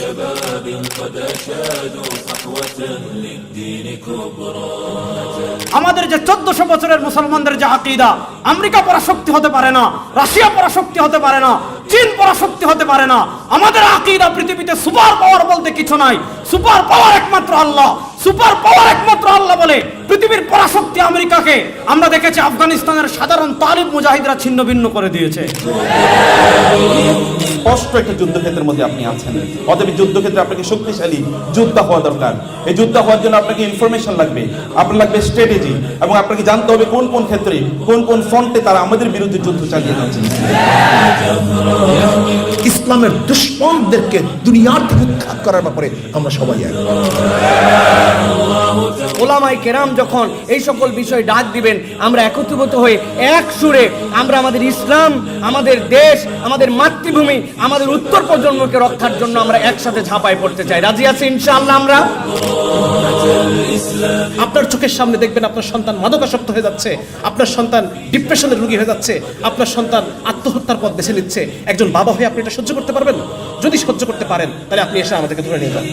شباب قد أشادوا صحوة للدين كبرى আমাদের যে 1400 বছরের মুসলমানদের যে আকীদা, আমেরিকা পরাশক্তি হতে পারে না, রাশিয়া পরাশক্তি হতে পারে না, চীন পরাশক্তি হতে পারে না। আমাদের আকীদা পৃথিবীতে সুপার পাওয়ার বলতে কিছু নাই, সুপার পাওয়ার একমাত্র আল্লাহ, সুপার পাওয়ার একমাত্র আল্লাহ বলে পৃথিবীর পরাশক্তি আমেরিকাকে আমরা দেখেছি আফগানিস্তানের সাধারণ তালিব মুজাহিদরা ছিন্ন ভিন্ন করে দিয়েছে। স্পষ্ট একটা যুদ্ধক্ষেত্রের মধ্যে আপনি আছেন, অতএব যুদ্ধক্ষেত্রে আপনাকে শক্তিশালী যোদ্ধা হওয়া দরকার। এই যোদ্ধা হওয়ার জন্য আপনাকে ইনফরমেশন লাগবে, আপনার লাগবে স্ট্র্যাটেজি, এবং আপনাকে জানতে হবে কোন কোন ক্ষেত্রে কোন কোন ফ্রন্টে তারা আমাদের বিরুদ্ধে যুদ্ধ চালিয়ে যাচ্ছে। ইসলামের দুশ্মনদেরকে দুনিয়ার থেকে উৎখাত করার ব্যাপারে আমরা সবাই এক। ওলামায়ে কেরাম যখন এই সকল বিষয় ডাক দিবেন, আমরা একত্রিত হয়ে এক সুরে আমরা আমাদের ইসলাম, আমাদের দেশ, আমাদের মাতৃভূমি, আমাদের উত্তর প্রজন্মকে রক্ষার জন্য আমরা একসাথে ঝাঁপায় পড়তে চাই। রাজি আছি ইনশাআল্লাহ আমরা? আপনার চোখের সামনে দেখবেন আপনার সন্তান মাদকাসক্ত হয়ে যাচ্ছে, আপনার সন্তান ডিপ্রেশনের রোগী হয়ে যাচ্ছে, আপনার সন্তান আত্মহত্যার পথ বেছে নিচ্ছে। একজন বাবা হয়ে আপনি এটা সহ্য করতে পারবেন? যদি সহ্য করতে পারেন তাহলে আপনি এসে আমাদেরকে ধরে নিয়ে যান।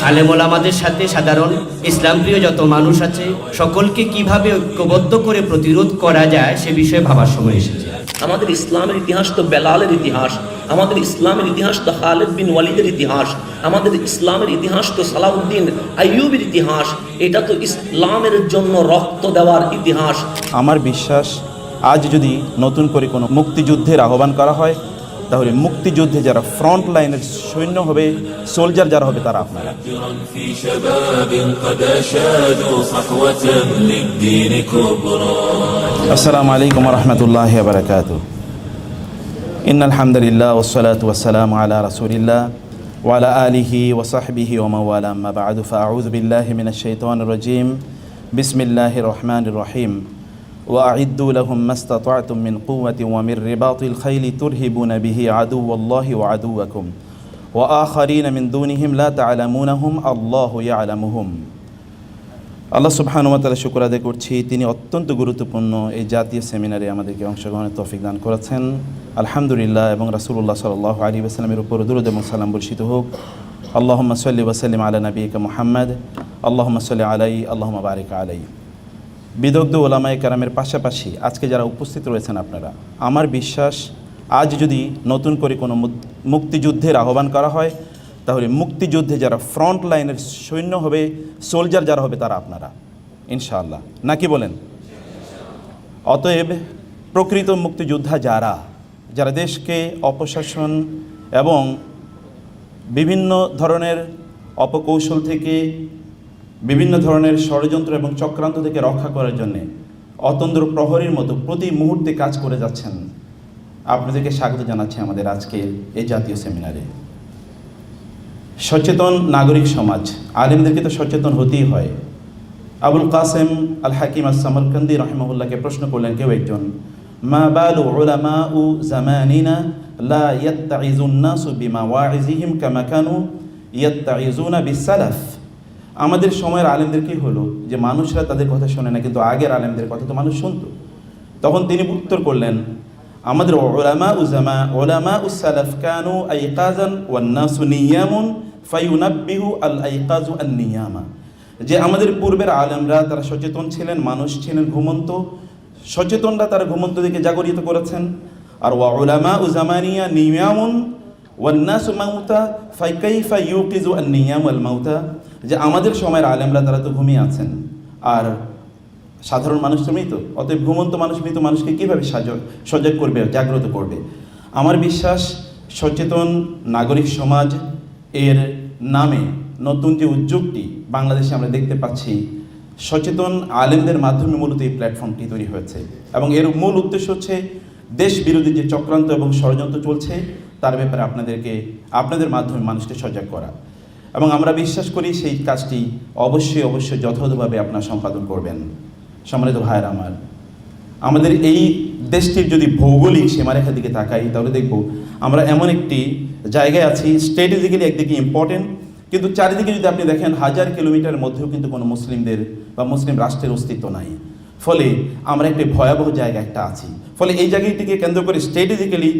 আলেম ওলামাদের সাথে সাধারণ ইসলাম প্রিয় যত মানুষ আছে সকলকে কিভাবে ঐক্যবদ্ধ করে প্রতিরোধ করা যায় সে বিষয়ে ভাবার সময় এসেছে। আমাদের ইসলামের ইতিহাস তো বেলালের ইতিহাস, আমাদের ইসলামের ইতিহাস তো খালিদ বিন ওয়ালিদের ইতিহাস, আমাদের ইসলামের ইতিহাস তো সালাউদ্দিন আইয়ুবের ইতিহাস। এটা তো ইসলামের জন্য রক্ত দেওয়ার ইতিহাস। আমার বিশ্বাস, আজ যদি নতুন করে কোনো মুক্তিযুদ্ধের আহ্বান করা হয়, তাহলে মুক্তিযুদ্ধে যারা ফ্রন্ট লাইনের সৈন্য হবে, সোলজার যারা হবে, তারা আপনারা। في شباب قد أشادوا صحوة للدين كبرى আসসালামু আলাইকুম ওয়া রাহমাতুল্লাহি ওয়া বারাকাতুহু। ইন্নাল হামদুলিল্লাহ ওয়াস সালাতু ওয়াস সালামু আলা রাসূলিল্লাহ ওয়া আলা আলিহি ওয়া সাহবিহি ওয়া মাওয়ালা, আম্মা বা'দু, ফাআউযু বিল্লাহি মিনাশ শাইতানির রাজীম। বিসমিল্লাহির রহমানির রহিম। وأعدوا لهم ما استطعتم من قوة ومن رباط الخيل ترهبون به عدو الله وعدوكم وآخرين من دونهم لا تعلمونهم الله يعلمهم। আল্লাহ সুবহানাহু ওয়া তাআলা শুকর আদায় করছি, তিনি অত্যন্ত গুরুত্বপূর্ণ এই জাতীয় সেমিনারে আমাদেরকে অংশগ্রহণের তৌফিক দান করেছেন। আলহামদুলিল্লাহ, এবং রাসূলুল্লাহ সাল্লাল্লাহু আলাইহি ওয়াসাল্লামের উপর দরুদ এবং সালাম বর্ষিত হোক। আল্লাহুম্মা সাল্লি ওয়া সাল্লিম আলা নাবিয়িকা মুহাম্মদ, আল্লাহুম্মা সাল্লি আলাইহি, আল্লাহুম্মা বারিক আলাইহি। বিদগ্ধ ওলামায়ে কেরামের পাশাপাশি আজকে যারা উপস্থিত রয়েছেন আপনারা, আমার বিশ্বাস আজ যদি নতুন করে কোনো মুক্তিযুদ্ধের আহ্বান করা হয়, তাহলে মুক্তিযুদ্ধে যারা ফ্রন্ট লাইনের সৈন্য হবে, সোলজার যারা হবে, তারা আপনারা ইনশাআল্লাহ, নাকি বলেন? অতএব প্রকৃত মুক্তিযোদ্ধা যারা দেশকে অপশাসন এবং বিভিন্ন ধরনের অপকৌশল থেকে, বিভিন্ন ধরনের ষড়যন্ত্র এবং চক্রান্ত থেকে রক্ষা করার জন্যে অতন্দ্র প্রহরীর মতো প্রতি মুহূর্তে কাজ করে যাচ্ছেন, আপনাদেরকে স্বাগত জানাচ্ছি আমাদের আজকের এই জাতীয় সেমিনারে। সচেতন নাগরিক সমাজ, আলেমদেরকে তো সচেতন হতেই হয়। আবুল কাসেম আল হাকিম আস-সামারকান্দি রাহিমাহুল্লাহকে প্রশ্ন করলেন কেউ একজন, মা বালু উলামাউ জামানিনা লা ইয়াত্তাইজুন নাসু বিমাওয়াইজিহিম কামা কানু ইয়াত্তাইজুনা বিসালাফ। আমাদের সময়ের আলেমদের কি হলো যে মানুষরা তাদের কথা শোনে না, কিন্তু আগের আলেমদের কথা তো মানুষ শুনতো। তখন তিনি উত্তর করলেন, আমাদের উলামা উস-সালাফ কানু আইকাজান ওয়ান নাসু নিয়ামুন ফায়ুনাব্বিহু আল আইকাজু আন নিয়ামা। যে আমাদের পূর্বের আলেমরা তারা সচেতন ছিলেন, মানুষ ছিলেন ঘুমন্ত, সচেতনরা তারা ঘুমন্ত দিকে জাগরিত করেছেন। আর ওয়া উলামা উজামানিয়া নিয়ামুন ওয়ান নাসু মাউতা ফাকাইফা ইউকিজু আন নিয়াম আল মাউতা। যে আমাদের সময়ের আলেমরা তারা তো ঘুমিয়ে আছেন, আর সাধারণ মানুষ তো মৃত, অতএব ঘুমন্ত মানুষ মৃত মানুষকে কীভাবে সজাগ করবে, জাগ্রত করবে? আমার বিশ্বাস সচেতন নাগরিক সমাজ এর নামে নতুন যে উদ্যোগটি বাংলাদেশে আমরা দেখতে পাচ্ছি, সচেতন আলেমদের মাধ্যমে মূলত এই প্ল্যাটফর্মটি তৈরি হয়েছে, এবং এর মূল উদ্দেশ্য হচ্ছে দেশ বিরোধী যে চক্রান্ত এবং ষড়যন্ত্র চলছে তার ব্যাপারে আপনাদের মাধ্যমে মানুষকে সজাগ করা। এবং আমরা বিশ্বাস করি সেই কাজটি অবশ্যই যথাযথভাবে আপনারা সম্পাদন করবেন। সম্মানিত ভাইয়েরা আমার, আমাদের এই দেশটির যদি ভৌগোলিক সীমারেখার দিকে তাকাই, তাহলে দেখব আমরা এমন একটি জায়গায় আছি, স্ট্র্যাটেজিক্যালি একদিকে ইম্পর্টেন্ট, কিন্তু চারিদিকে যদি আপনি দেখেন 1000 কিলোমিটারের মধ্যেও কিন্তু কোনো মুসলিমদের বা মুসলিম রাষ্ট্রের অস্তিত্ব নাই। ফলে আমরা একটি ভয়াবহ জায়গায় একটা আছি। ফলে এই জায়গাটিকে কেন্দ্র করে স্ট্র্যাটেজিক্যালি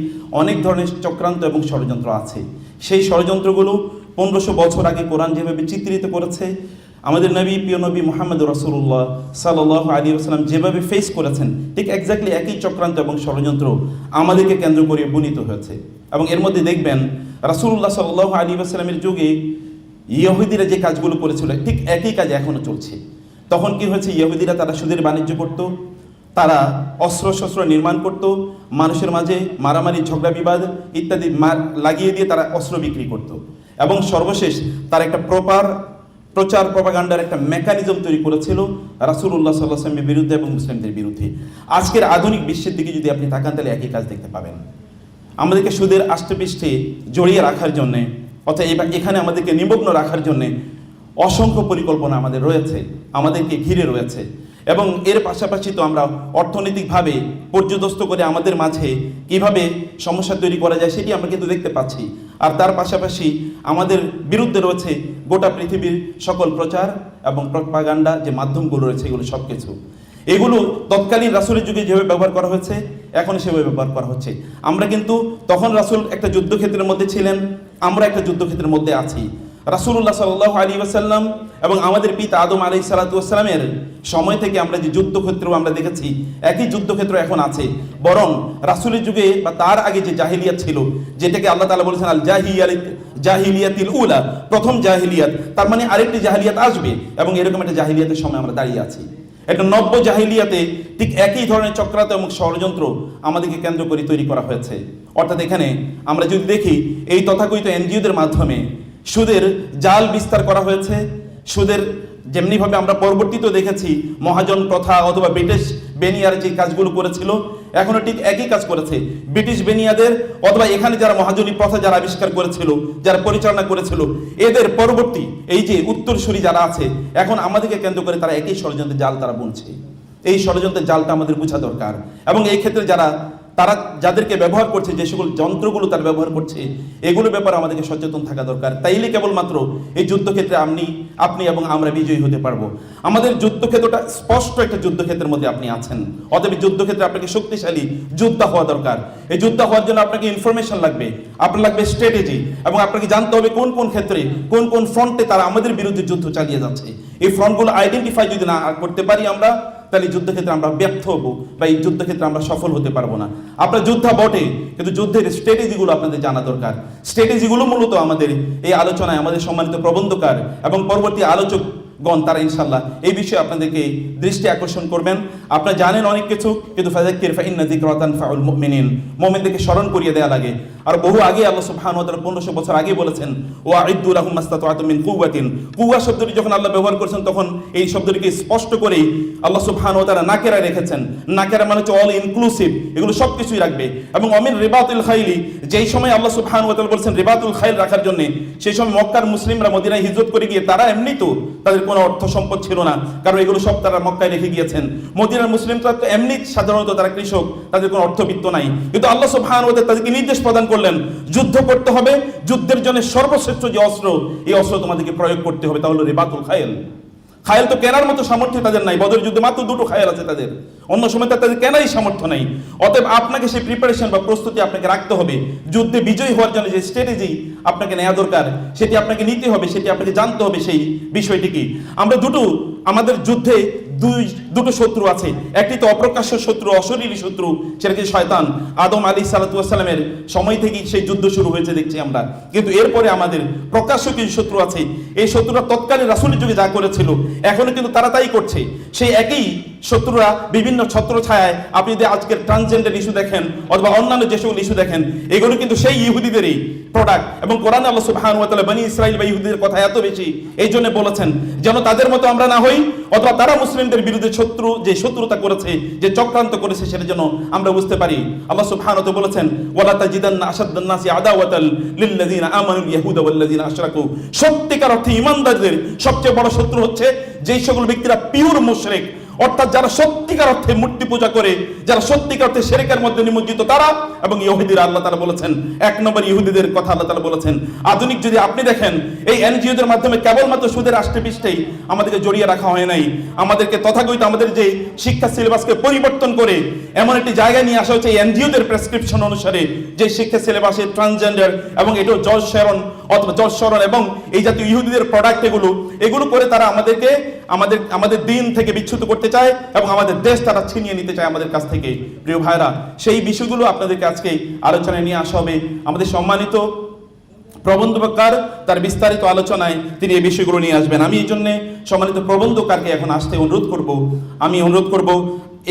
অনেক ধরনের চক্রান্ত এবং ষড়যন্ত্র আছে। সেই ষড়যন্ত্রগুলো 1500 বছর আগে কোরআন যেভাবে চিত্রিত করেছে, আমাদের নবী, প্রিয় নবী মুহাম্মদ রাসূলুল্লাহ সাল্লাল্লাহু আলাইহি ওয়াসাল্লাম যেভাবে ফেস করেছেন, ঠিক এক্স্যাক্টলি একই চক্রান্ত এবং ষড়যন্ত্র আমাদেরকে কেন্দ্র করে বুনিত হয়েছে। এবং এর মধ্যে দেখবেন রাসূলুল্লাহ সাল্লাল্লাহু আলাইহি ওয়াসাল্লামের যুগে ইহুদিরা যে কাজগুলো করেছিল, ঠিক একই কাজ এখনও চলছে। তখন কি হয়েছে, ইহুদিরা তারা সুদের বাণিজ্য করত, তারা অস্ত্র শস্ত্র নির্মাণ করত, মানুষের মাঝে মারামারি ঝগড়া বিবাদ ইত্যাদি লাগিয়ে দিয়ে তারা অস্ত্র বিক্রি করত। এবং সর্বশেষ তারা একটা প্রপার প্রচার প্রপাগান্ডার একটা মেকানিজম তৈরি করেছিল রাসূলুল্লাহ সাল্লাল্লাহু আলাইহি ওয়াসাল্লামের বিরুদ্ধে এবং মুসলিমদের বিরুদ্ধে। আজকের আধুনিক বিশ্বের দিকে যদি আপনি তাকান, তাহলে একই কাজ দেখতে পাবেন। আমাদেরকে সুদের আষ্টেপৃষ্ঠে জড়িয়ে রাখার জন্যে, অর্থাৎ এখানে আমাদেরকে নিমগ্ন রাখার জন্যে অসংখ্য পরিকল্পনা আমাদের রয়েছে, আমাদেরকে ঘিরে রয়েছে। এবং এর পাশাপাশি তো আমরা অর্থনৈতিকভাবে পর্যদস্ত করে আমাদের মাঝে কিভাবে সমস্যা তৈরি করা যায় সেটি আমরা কিন্তু দেখতে পাচ্ছি। আর তার পাশাপাশি আমাদের বিরুদ্ধে রয়েছে গোটা পৃথিবীর সকল প্রচার এবং প্রপাগান্ডা যে মাধ্যমগুলো রয়েছে, এগুলো সব কিছু। এগুলো তৎকালীন রাসূলের যুগে যেভাবে ব্যবহার করা হয়েছে, এখন সেভাবে ব্যবহার করা হচ্ছে। আমরা কিন্তু তখন রাসূল একটা যুদ্ধক্ষেত্রের মধ্যে ছিলেন, আমরা একটা যুদ্ধক্ষেত্রের মধ্যে আছি। রাসূলুল্লাহ সাল্লাল্লাহু আলাইহি ওয়াসাল্লাম এবং আমাদের পিতা আদম আলাইহিস সালাতু ওয়াসসালামের সময় থেকে আমরা যে যুদ্ধক্ষেত্র আমরা দেখেছি, একই যুদ্ধক্ষেত্র এখন আছে। বরং রাসূলের যুগে বা তার আগে যে জাহিলিয়াত ছিল, যেটাকে আল্লাহ তাআলা বলেছেন আল জাহিলিয়াতিল উলা, প্রথম জাহিলিয়াত, তার মানে আরেকটি জাহিলিয়াত আসবে। এবং এরকম একটা জাহিলিয়াতের সময় আমরা দাঁড়িয়ে আছি। একটা নব্য জাহিলিয়াতে ঠিক একই ধরনের চক্রান্ত এবং ষড়যন্ত্র আমাদেরকে কেন্দ্র করে তৈরি করা হয়েছে। অর্থাৎ এখানে আমরা যদি দেখি, এই তথাকথিত এনজিওদের মাধ্যমে সুদের জাল বিস্তার করা হয়েছে। সুদের যেমনিভাবে আমরা পরবর্তীতে দেখেছি মহাজন প্রথা অথবা ব্রিটিশ বেনিয়ার যে কাজগুলো করেছিল, এখনো ঠিক একই কাজ করেছে। ব্রিটিশ বেনিয়াদের অথবা এখানে যারা মহাজনী প্রথা যারা আবিষ্কার করেছিল, যারা পরিচালনা করেছিল, এদের পরবর্তী এই যে উত্তরসূরি যারা আছে, এখন আমাদেরকে কেন্দ্র করে তারা একই ষড়যন্ত্রের জাল তারা বুনছে। এই ষড়যন্ত্রের জালটা আমাদের বোঝা দরকার। এবং এই ক্ষেত্রে তারা যাদেরকে ব্যবহার করছে, যে সকল যন্ত্রগুলো তারা ব্যবহার করছে, এগুলোর ব্যাপারে আমাদেরকে সচেতন থাকা দরকার। তাইলে কেবলমাত্র এই যুদ্ধক্ষেত্রে আপনি এবং আমরা বিজয়ী হতে পারবো। আমাদের যুদ্ধক্ষেত্রটা স্পষ্ট একটা যুদ্ধক্ষেত্রের মধ্যে আপনি আছেন। অতএব যুদ্ধক্ষেত্রে আপনাকে শক্তিশালী যোদ্ধা হওয়া দরকার। এই যোদ্ধা হওয়ার জন্য আপনাকে ইনফরমেশন লাগবে, আপনার লাগবে স্ট্র্যাটেজি, এবং আপনাকে জানতে হবে কোন কোন ক্ষেত্রে কোন কোন ফ্রন্টে তারা আমাদের বিরুদ্ধে যুদ্ধ চালিয়ে যাচ্ছে। এই ফ্রন্টগুলো আইডেন্টিফাই যদি না করতে পারি আমরা, তাহলে যুদ্ধক্ষেত্রে আমরা ব্যর্থ হবো বা এই যুদ্ধক্ষেত্রে আমরা সফল হতে পারবো না। আপনার যোদ্ধা বটে, কিন্তু যুদ্ধের স্ট্র্যাটেজিগুলো আপনাদের জানা দরকার। স্ট্র্যাটেজিগুলো মূলত আমাদের এই আলোচনায় আমাদের সম্মানিত প্রবন্ধকার এবং পরবর্তী আলোচকগণ তারা ইনশাল্লাহ এই বিষয়ে আপনাদেরকে দৃষ্টি আকর্ষণ করবেন। আপনারা জানেন অনেক কিছু, কিন্তু ফাযাক্কির ফাইন্না যিকরা তানফাউল মুমিনিন, মুমিনদেরকে স্মরণ করিয়ে দেওয়া লাগে। আর বহু আগে আল্লাহ সুবহানাহু ওয়া তাআলা 1500 বছর আগে বলেছেন, ওয়াইদ্দু লাহুম মাসতাতা'তুম মিন কুওয়াতিন। কুওয়া শব্দটি যখন আল্লাহ ব্যবহার করেছেন, তখন এই শব্দটিকে স্পষ্ট করেই আল্লাহ সুবহানাহু ওয়া তাআলা নাকেরা রেখেছেন। নাকেরা মানে হচ্ছে অল ইনক্লুসিভ, এগুলো সব কিছুই রাখবে। এবং অমিন রিবাতুল খাইলি, যেই সময় আল্লাহ সুবহানাহু ওয়া তাআলা বলেছেন রিবাতুল খাইল রাখার জন্য, সেই সময় মক্কার মুসলিমরা মদিনায় হিজরত করে গিয়ে তারা এমনি তো তাদের কোনো অর্থ সম্পদ ছিল না, কারণ এগুলো সব তারা মক্কায় রেখে গিয়েছেন। মদিনার মুসলিমরা তো এমনি সাধারণত তারা কৃষক, তাদের কোনো অর্থবিত্ত নাই, কিন্তু আল্লাহ সুবহানাহু ওয়া তাআলা তাদেরকে নির্দেশ প্রদান করলেন যুদ্ধ করতে হবে, যুদ্ধের জন্য সর্বশ্রেষ্ঠ যে অস্ত্র, এই অস্ত্র তোমাদেরকে প্রয়োগ করতে হবে, তা হলো রিবাতুল খাইল। খায়েল তো কেনার মতো সামর্থ্য তাদের নাই। বদরের যুদ্ধে মাত্র 2টো খায়েল আছে তাদের, অন্য সময় তাদের কেনারই সামর্থ্য নাই। অতএব আপনাকে সেই প্রিপারেশন বা প্রস্তুতি আপনাকে রাখতে হবে। যুদ্ধে বিজয়ী হওয়ার জন্য যে স্ট্র্যাটেজি আপনাকে নেওয়া দরকার, সেটি আপনাকে নিতে হবে, সেটি আপনাকে জানতে হবে। সেই বিষয়টি কি, আমরা আমাদের যুদ্ধে দুটো শত্রু আছে। একটি তো অপ্রকাশ্য শত্রু, অশরীরী শত্রু, সেটা কি শয়তান। আদম আলাইহিস সালাতু ওয়াস সালামের সময় থেকেই সেই যুদ্ধ শুরু হয়েছে দেখছি আমরা। কিন্তু এরপরে আমাদের প্রকাশ্য কিছু শত্রু আছে। এই শত্রুরা তৎকালীন রাসূলের যুগে যা করেছিল, এখনো কিন্তু তারা তাই করছে। সেই একই শত্রুরা বিভিন্ন ছত্রছায়ায়, আপনি যদি আজকের ট্রান্সজেন্ডার ইস্যু দেখেন অথবা অন্যান্য যে সকল ইস্যু দেখেন, এগুলো কিন্তু সেই ইহুদিদেরই প্রোডাক্ট। এবং কোরআনে আল্লাহ সুবহানাহু ওয়া তাআলা বনী ইসরাইল বা ইহুদিদের কথা এত বেশি এই জন্য বলেছেন যেন তাদের মতো আমরা না হই, অথবা তারা মুসলিমদের বিরুদ্ধে যে শত্রুতা করেছে, যে চক্রান্ত করেছে, সেটা যেন আমরা বুঝতে পারি। আল্লাহ সুবহানাহু ওয়া তাআলা বলেছেন, ওয়ালা তাজিদান্না আশাদ্দান নাসি আদাওয়াতাল লিল্লাযিনা আমানুল ইয়াহুদা ওয়াল্লাযিনা আশরাকু। সত্যিকার অর্থে ঈমানদারদের সবচেয়ে বড় শত্রু হচ্ছে যেই সকল ব্যক্তিরা পিওর মুশরিক, অর্থাৎ যারা সত্যিকার অর্থে মূর্তি পূজা করে, যারা সত্যিকার অর্থে শিরকের মধ্যে নিমজ্জিত তারা এবং ইহুদিরা। আল্লাহ তাআলা বলেছেন, এক নম্বর ইহুদিদের কথা আল্লাহ তাআলা বলেছেন। আধুনিক যদি আপনি দেখেন, এই এনজিওদের মাধ্যমে কেবলমাত্র সুদের আষ্টে পৃষ্ঠেই আমাদেরকে জড়িয়ে রাখা হয় নাই, আমাদেরকে তথাকথিত আমাদের যে শিক্ষা সিলেবাসকে পরিবর্তন করে এমন একটি জায়গায় নিয়ে আসা হচ্ছে এই এনজিওদের প্রেসক্রিপশন অনুসারে, যে শিক্ষা সিলেবাসে ট্রান্সজেন্ডার এবং এটাও জর্জ শরন অথবা জর্জ শরন এবং এই জাতীয় ইহুদিদের প্রোডাক্ট এগুলো করে তারা আমাদেরকে আমাদের দিন থেকে বিচ্যুত করতে চায় এবং আমাদের দেশ তারা ছিনিয়ে নিতে চায় আমাদের কাছ থেকে। প্রিয় ভাইরা, সেই বিষয়গুলো আপনাদেরকে আজকে আলোচনায় নিয়ে আসা হবে। আমাদের সম্মানিত প্রবন্ধকার তার বিস্তারিত আলোচনায় তিনি এই বিষয়গুলো নিয়ে আসবেন। আমি এই জন্য সম্মানিত প্রবন্ধকারকে এখন আসতে অনুরোধ করব।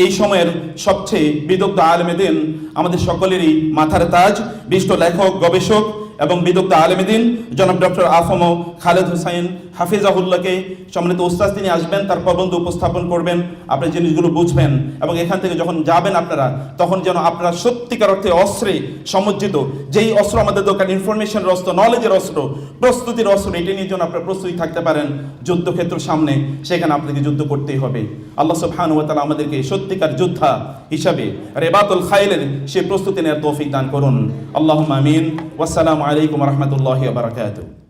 এই সময়ের সবচেয়ে বিদগ্ধ আলেমে দ্বীন, আমাদের সকলেরই মাথার তাজ, বিশিষ্ট লেখক, গবেষক এবং বিদগ্ধ আলেমে দ্বীন জনাব ডক্টর আফম খালেদ হোসাইন হাফিজাহুল্লাহকে সম্মানিত উস্তাদ তিনি আসবেন, তার প্রবন্ধ উপস্থাপন করবেন, আপনি জিনিসগুলো বুঝবেন এবং এখান থেকে যখন যাবেন আপনারা, তখন যেন আপনারা সত্যিকার অর্থে অস্ত্রে সমজ্জিত, যেই অস্ত্র আমাদের দরকার, ইনফরমেশনের অস্ত্র, নলেজের অস্ত্র, প্রস্তুতির অস্ত্র, এটি নিয়ে যেন আপনারা প্রস্তুতি থাকতে পারেন। যুদ্ধক্ষেত্রের সামনে সেখানে আপনাকে যুদ্ধ করতেই হবে। আল্লাহ সুবহানাহু ওয়া তাআলা আমাদেরকে সত্যিকার যোদ্ধা হিসাবে রেবাতুল খাইলের সেই প্রস্তুতি নেওয়ার তৌফিক দান করুন। আল্লাহুম্মা আমিন। ওয়াসসালামু আলাইকুম ওয়া রাহমাতুল্লাহি ওয়া বারাকাতুহু।